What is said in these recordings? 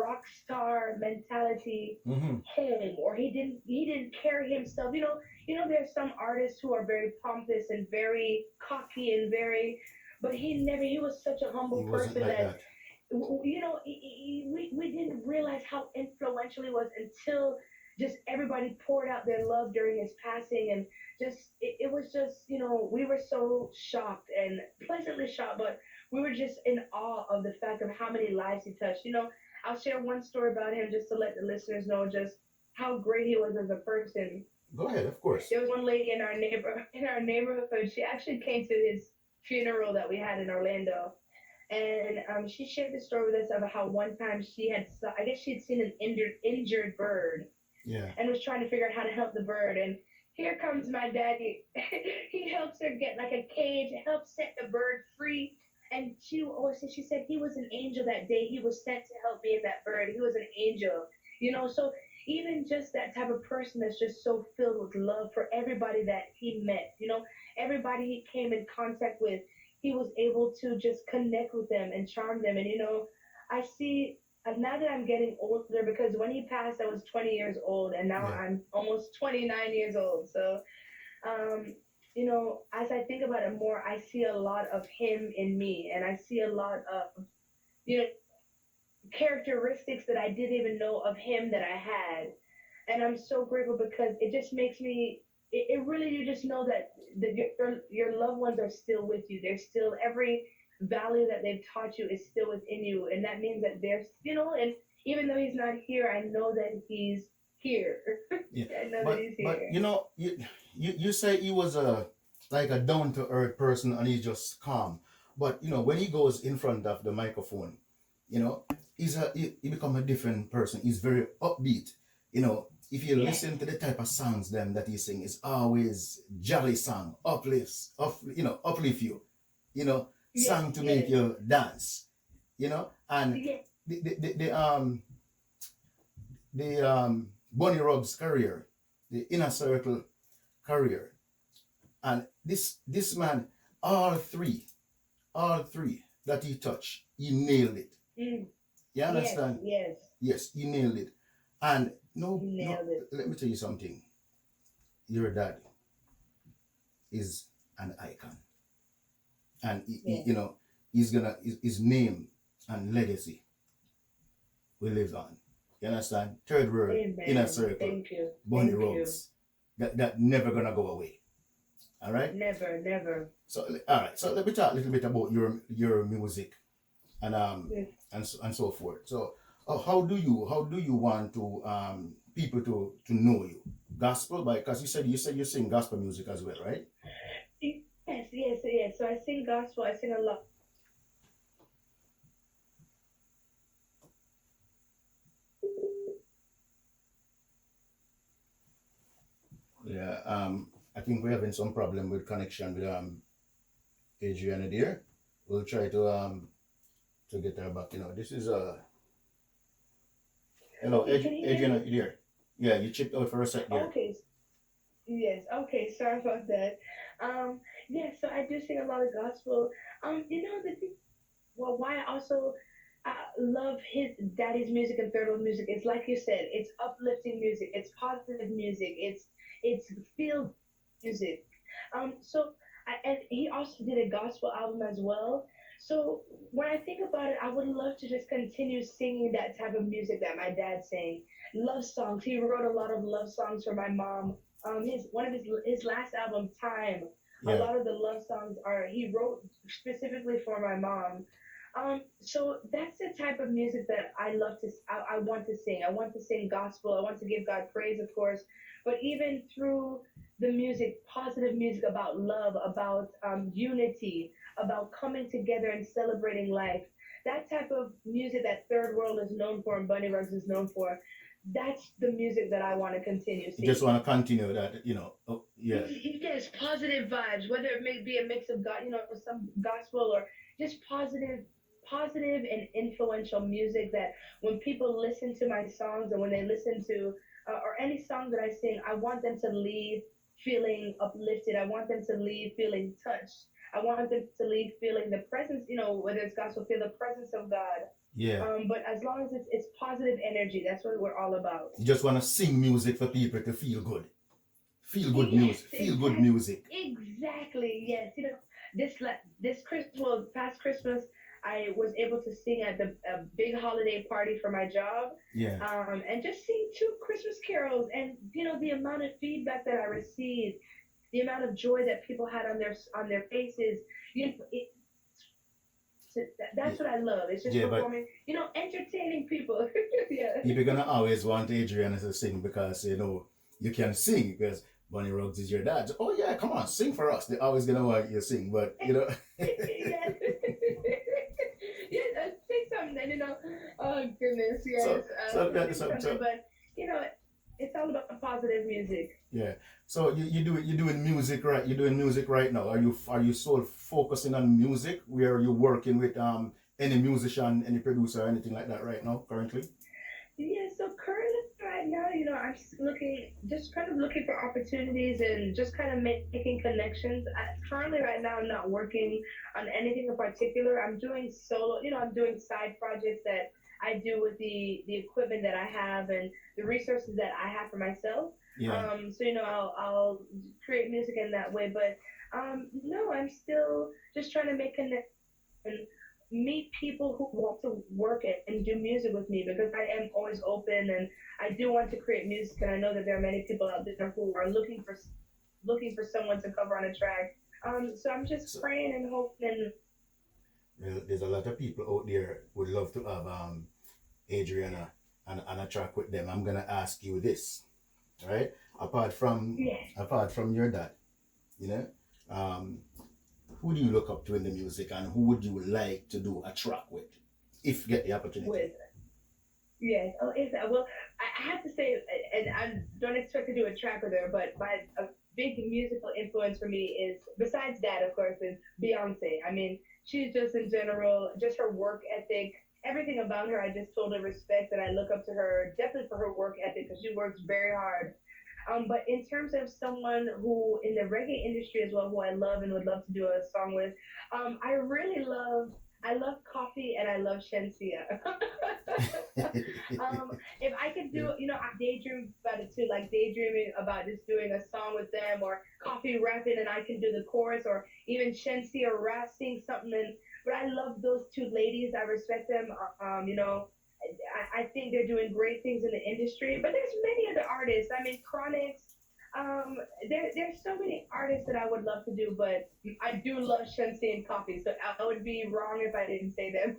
rock star mentality Mm-hmm. home, or he didn't carry himself. There's some artists who are very pompous and very cocky and very, but he was such a He humble wasn't person like that that. we didn't realize how influential he was until just everybody poured out their love during his passing. And just it was just, we were so shocked and pleasantly shocked, but we were just in awe of the fact of how many lives he touched. I'll share one story about him just to let the listeners know just how great he was as a person. Go ahead, of course. There was one lady in our neighborhood. She actually came to his funeral that we had in Orlando, and she shared the story with us of how one time I guess she had seen an injured bird Yeah. and was trying to figure out how to help the bird. And here comes my daddy. He helps her get like a cage, helps set the bird free. And she said he was an angel that day. He was sent to help me and that bird. He was an angel. So even just that type of person that's just so filled with love for everybody that he met, everybody he came in contact with, he was able to just connect with them and charm them. And I see, now that I'm getting older, because when he passed, I was 20 years old, and now Yeah. I'm almost 29 years old. So, as I think about it more, I see a lot of him in me, and I see a lot of, you know, characteristics that I didn't even know of him that I had. And I'm so grateful because it just makes me, it really, you just know that your loved ones are still with you. They're still, every value that they've taught you is still within you. And that means that and even though he's not here, I know that he's here. Yeah. I know that But he's but here. you know, you say he was a like a down to earth person and he's just calm. But when he goes in front of the microphone, you know, he become a different person. He's very upbeat. If you Yes, listen to the type of songs them that he sing, it's always jolly song, uplift you, yes, song to make yes, you dance, and yes, the Bunny Ruggs career, the Inner Circle career, and this man, all three that he touched, he nailed it. mm, You yes, understand? yes. Yes, he nailed it. And no, You no, nailed it. let me tell you something. Your dad is an icon, and Yes. he's gonna his name and legacy will live on. You understand? Third word, Inner Amen. Circle, Thank you. Bunny Thank you. Ruggs. That never gonna go away. All right. Never, never. So all right. So let me talk a little bit about your music and Yes. and so forth. So how do you want to people to know you? Gospel, because you said you sing gospel music as well, right? Yes, yes, yes. So I sing gospel. I sing a lot. Yeah. I think we're having some problem with connection with Adriana there. We'll try to get her back. This is hello, Okay, can you hear Adriana me? there. Yeah, you chipped out for a sec there. Okay. Yes. Okay. Sorry about that. Yes. So I do sing a lot of gospel. The thing. Well, why I also love his daddy's music and third world music. It's like you said. It's uplifting music. It's positive music. It's feel music. And he also did a gospel album as well. So when I think about it, I would love to just continue singing that type of music that my dad sang. Love songs. He wrote a lot of love songs for my mom. His one of his last album, Time. A Yeah. lot of the love songs are he wrote specifically for my mom. So that's the type of music that I love I want to sing. I want to sing gospel. I want to give God praise, of course, but even through the music, positive music about love, about unity, about coming together and celebrating life. That type of music that Third World is known for and Bunny Ruggs is known for. That's the music that I want to continue You just singing. want to continue that, oh, yeah. Yes, positive vibes, whether it may be a mix of God, some gospel or just positive and influential music that when people listen to my songs and when they listen to or any song that I sing, I want them to leave feeling uplifted. I want them to leave feeling touched. I want them to leave feeling the presence, whether it's gospel, feel the presence of God. Yeah. But as long as it's positive energy, that's what we're all about. You just want to sing music for people to feel good. Feel good Yes, music. Feel good exactly. music. Exactly. Yes. This Christmas, well, past Christmas, I was able to sing at the a big holiday party for my job, Yeah. and just sing two Christmas carols, and the amount of feedback that I received, the amount of joy that people had on their faces. Yeah. That's what I love. It's just Yeah, but performing, entertaining people. Yeah. people gonna always want Adriana to sing because you can sing because Bunny Ruggs is your dad. So, oh yeah, come on, sing for us. They're always gonna want you to sing, but Yes. Yes, say something, Oh goodness, yes. so so that Say so, something, so but you know, it's all about positive music. yeah. So you're doing music right. You're doing music right now. Are you sort of focusing on music? Where are you working with any musician, any producer, anything like that right now currently? Yeah, so currently right now, I'm just kind of looking for opportunities and just kind of making connections. Currently right now, I'm not working on anything in particular. I'm doing solo, I'm doing side projects that I do with the equipment that I have and the resources that I have for myself. Yeah. So I'll create music in that way, but no, I'm still just trying to make connections and meet people who want to work it and do music with me because I am always open and I do want to create music and I know that there are many people out there who are looking for someone to cover on a track. So I'm just So praying and hoping. there's a lot of people out there would love to have Adriana and a track with them. I'm gonna ask you this, right? Apart from Yes, apart from your dad, you know, um, who do you look up to in the music, and who would you like to do a track with, if you get the opportunity? with yes. Oh, is that well? I have to say, and I don't expect to do a track with her, but a big musical influence for me is besides that, of course, is Beyonce. I mean, she's just in general, just her work ethic, everything about her. I just told her respect, and I look up to her definitely for her work ethic because she works very hard. But in terms of someone who in the reggae industry as well, who I love and would love to do a song with, I love Coffee and I love Shensia. If I could do, I daydream about it too, like daydreaming about just doing a song with them or Coffee rapping and I can do the chorus or even Shensia rap sing something. But I love those two ladies. I respect them. I think they're doing great things in the industry. But there's many other artists. I mean, Chronix. There's so many artists that I would love to do, but I do love Shensi and Coffee, so I would be wrong if I didn't say them.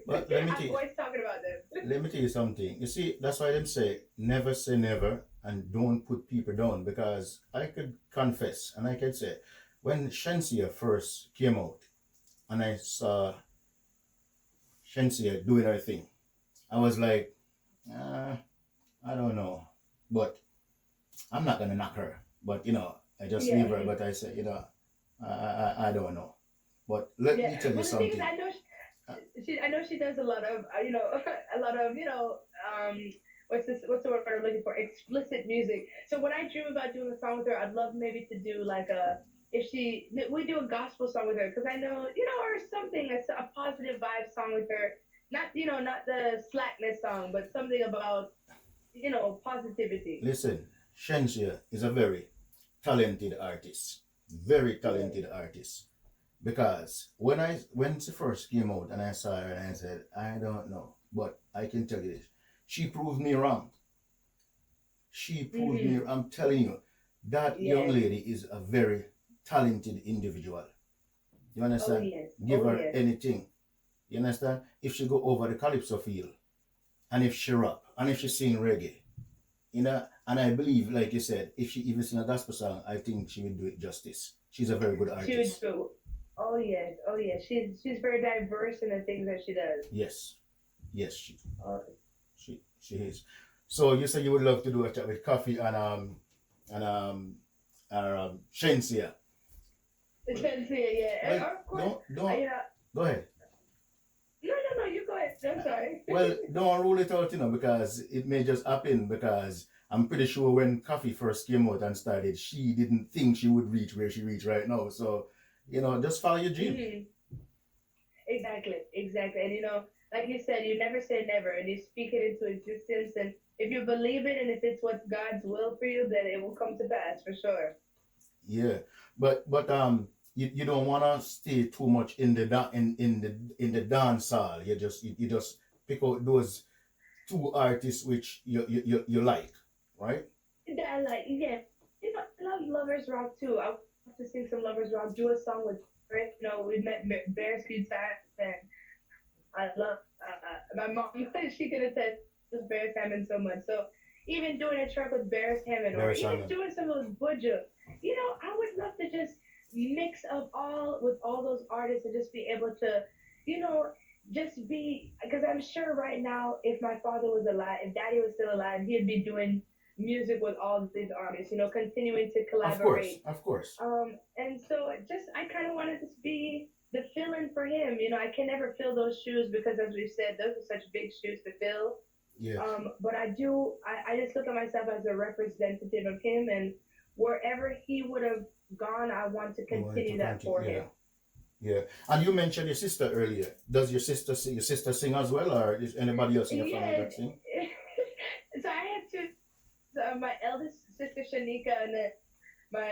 But let me I'm tell you, always talking about them. let me tell you something. You see, that's why them say never and don't put people down, because I could confess and I could say when Shensia first came out and I saw Shensia doing her thing, I was like, uh, I don't know, but I'm not gonna knock her. But I just leave Yeah, her. But I say, I don't know. But let yeah. me tell you Well, the thing is, something. Uh, I know she does a lot of, a lot of, what's the word I'm looking for? Explicit music. So when I dream about doing a song with her, I'd love maybe to do like we do a gospel song with her because I know, or something, a positive vibe song with her. Not the slackness song, but something about, positivity. Listen, Shensia is a very talented artist, very Yes. talented artist. Because when she first came out and I saw her and I said, I don't know, but I can tell you this, she proved me wrong. She proved me. Mm-hmm. I'm telling you, that young Yes. lady is a very talented individual. You Oh understand? yes. Give Oh her yes. anything. You understand? If she go over the calypso field, and if she rap, and if she sing reggae, and I believe, like you said, if she even sing a gospel song, I think she will do it justice. She's a very good She would artist. do. Oh yes. Oh yes. She's very diverse in the things that she does. Yes, yes, she Oh, she is. So you say you would love to do a chat with Coffee and Shensia. the Well, Shensia, yeah. And well, of course, don't go ahead. no. You go ahead. I'm sorry. Well, don't rule it out, because it may just happen. Because I'm pretty sure when Coffee first came out and started, she didn't think she would reach where she reached right now. So, just follow your dream. Mm-hmm. Exactly. Exactly. And like you said, you never say never, and you speak it into existence. And if you believe it, and if it's what's God's will for you, then it will come to pass for sure. Yeah, but you don't wanna stay too much in the in the dance hall. You just pick out those two artists which you like, right? Yeah, like yeah, I love lovers rock too. I would love to sing some lovers rock, do a song with Barrett. We met Bears a few times, and I love my mom. She could attest to Bears Hammond so much. So even doing a track with Bears Hammond, or Very even Simon. doing some of those Buju, I would love to just mix up all with all those artists and just be able to, you know, just be because I'm sure right now if my father was alive, if Daddy was still alive, he'd be doing music with all these artists, continuing to Of course, collaborate. of course. And so just I kind of wanted to be the fill-in for him. I can never fill those shoes because, as we've said, those are such big shoes to fill. Yeah, But I do. I just look at myself as a representative of him, and wherever he would have gone, I want to you wanted to continue that continue. for Yeah, him. yeah. And you mentioned your sister earlier. Does your sister sing as well, or is anybody else in your family Yeah. that sing? So I had two. My eldest sister Shanika, and then my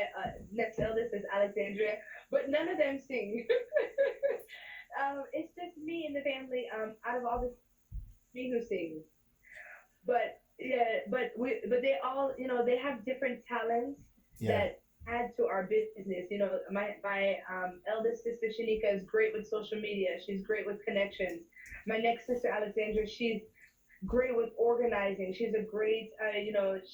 next eldest is Alexandria, but none of them sing. It's just me and the family. Out of all the me who sings, but yeah, but they all, they have different talents Yeah. that add to our business. My eldest sister Shanika is great with social media. She's great with connections. My next sister Alexandra, she's great with organizing. She's a great,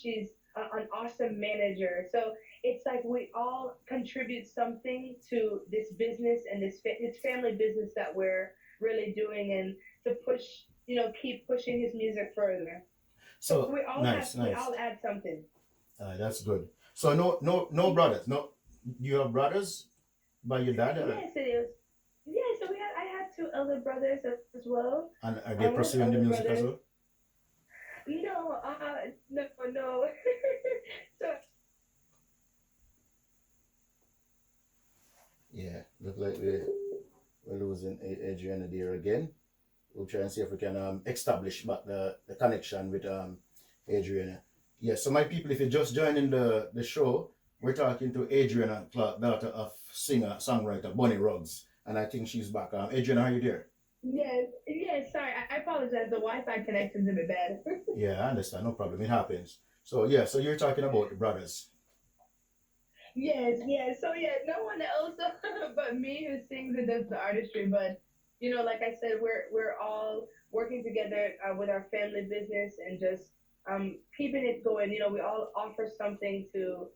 she's an awesome manager. So it's like we all contribute something to this business and this family business that we're really doing, and to push, keep pushing his music further. So So nice, we nice. all add something. That's good. So no brothers. No, you have brothers by your dad, Yes, it is. Yeah, so I had two elder brothers as well. and are they We have pursuing the elder music as brothers. well? No, no, no. So Yeah, look like we're losing Adriana there again. We'll try and see if we can establish back the connection with Adriana. Yeah, so my people, if you're just joining the show, we're talking to Adriana Clark, daughter of singer, songwriter Bonnie Ruggs. And I think she's back. Adriana, are you there? yes, yes. Sorry, I apologize. The Wi-Fi connection's a bit bad. Yeah, I understand. No problem. It happens. So yeah, so you're talking about the brothers. Yes, yes. So yeah, no one else but me who sings and does the artistry. But like I said, we're all working together with our family business and just keeping it going. We all offer something to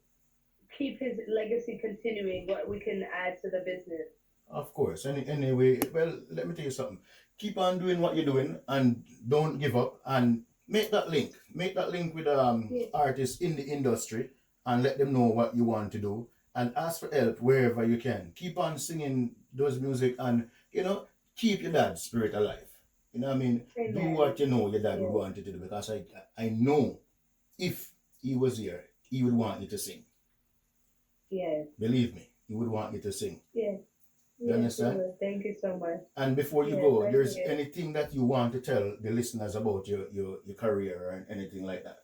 keep his legacy continuing. What we can add to the business. Of course. Anyway, well, let me tell you something. Keep on doing what you're doing and don't give up and make that link. Make that link with Yeah, artists in the industry and let them know what you want to do and ask for help wherever you can. Keep on singing those music and keep your dad's spirit alive. You know what I mean? Do amen. what you know your dad would Yes, want you to do because I know if he was here, he would want you to sing. yes, Believe me, he would want you to sing. yes, You yes. It understand? was. Thank you so much. And before you Yes, go, I there's did. anything that you want to tell the listeners about your career or anything like that?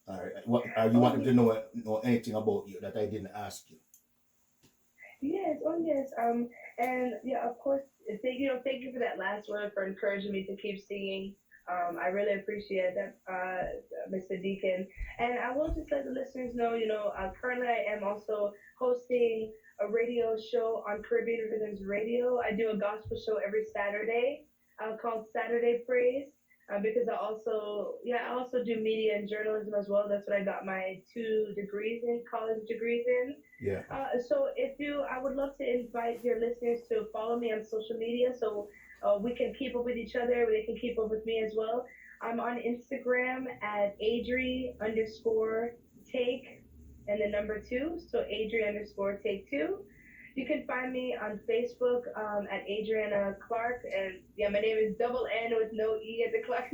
All right. What are you Oh, want them to know anything about you that I didn't ask you? yes, oh yes. And yeah, of course, thank you for that last word for encouraging me to keep singing. I really appreciate that, Mr. Deacon. And I will just let the listeners know, currently I am also hosting a radio show on Caribbean Rhythms Radio. I do a gospel show every Saturday, called Saturday Praise. Because I also do media and journalism as well. That's what I got my two degrees in, college degrees in. Yeah. So I would love to invite your listeners to follow me on social media so we can keep up with each other. They can keep up with me as well. I'm on Instagram at Adri underscore take and the number two. So Adri underscore take two. You can find me on Facebook at Adrianna Clark. And yeah, my name is double N with no E at the Clark.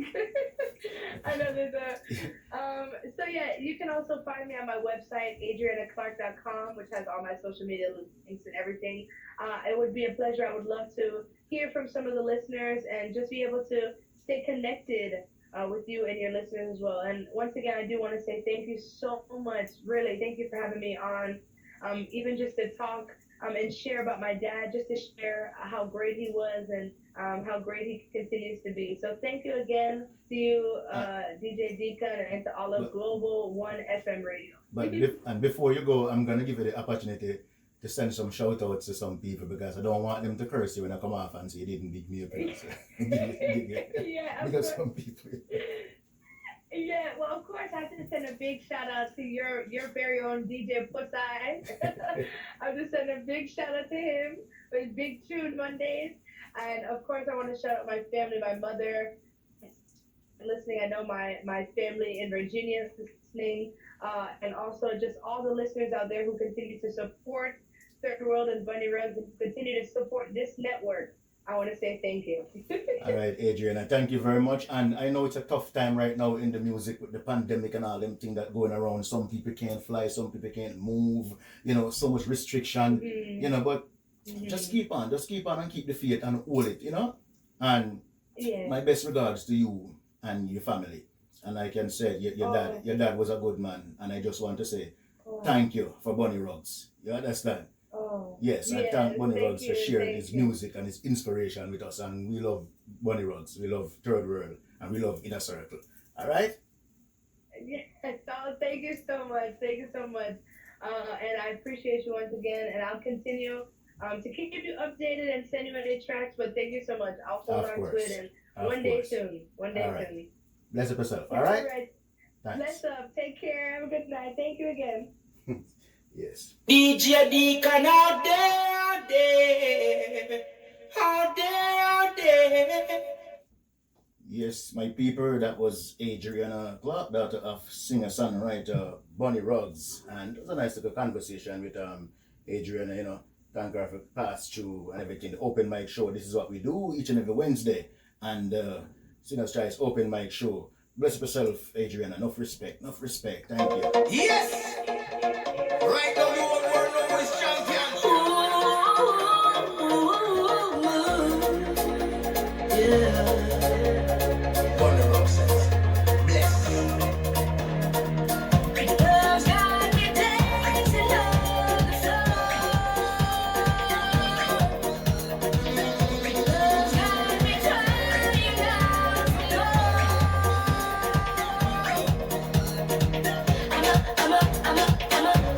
I know there's a so yeah, you can also find me on my website, adriannaclark.com, which has all my social media links and everything. It would be a pleasure. I would love to hear from some of the listeners and just be able to stay connected with you and your listeners as well. And once again, I do want to say thank you so much. Really, thank you for having me on, even just to talk and share about my dad, just to share how great he was and how great he continues to be. So thank you again to you, DJ Deacon, and to all of But, Global One FM Radio. and before you go, I'm gonna give you the opportunity to send some shout outs to some people because I don't want them to curse you when I come off and say you didn't big me up. Yeah, of Because course. some people. Yeah, well, of course, I have to send a big shout out to your very own DJ Pussai. I have to send a big shout out to him with Big Tune Mondays. And of course, I want to shout out my family, my mother listening. I know my family in Virginia is listening, and also just all the listeners out there who continue to support Third World and Bunny Ruggs and continue to support this network. I want to say thank you. All right, Adriana, thank you very much. And I know it's a tough time right now in the music with the pandemic and all them things that going around. Some people can't fly, some people can't move, so much restriction, but just keep on and keep the faith and hold it, And Yeah. my best regards to you and your family. And like I said, your dad was a good man. And I just want to say thank you for Bunny Ruggs. You understand? Oh. Yes, I Yes, thank Bunny thank Ruggs for you, sharing thank his you. music and his inspiration with us. And we love Bunny Ruggs, we love Third World, and we love Inner Circle. All right? Yes, oh, thank you so much. Thank you so much. And I appreciate you once again. And I'll continue to keep you updated and send you any tracks. But thank you so much. I'll hold Of on course. to it. And Of one day course. soon. One day All right. soon. Bless up yourself. All right? All right. Thanks. Bless up. Take care. Have a good night. Thank you again. Yes. DJ Deacon out there, out there. Yes, my people, that was Adrianna Clark, daughter of singer-songwriter Bunny Ruggs. And it was a nice little conversation with Adrianna, Thank her for pass through and everything. The open mic show, this is what we do each and every Wednesday. And Singer's Choice Open Mic Show. Bless yourself, Adrianna. Enough respect. Thank you. Yes! Right now, you want more know who's champion. Yeah. Bunny Ruggs says, bless. Love's got me dancing on the floor. Love's got me crying out for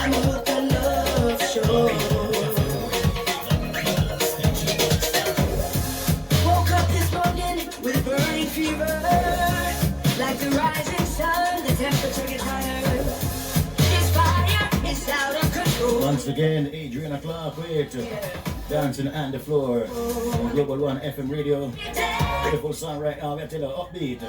I'm hooked on love show. Woke up this morning with a burning fever, like the rising sun. The temperature gets higher. This fire is out of control. Once again, Adrianna Clark with Dancing on the Floor on Global One FM Radio. Beautiful song right now. We're telling upbeat.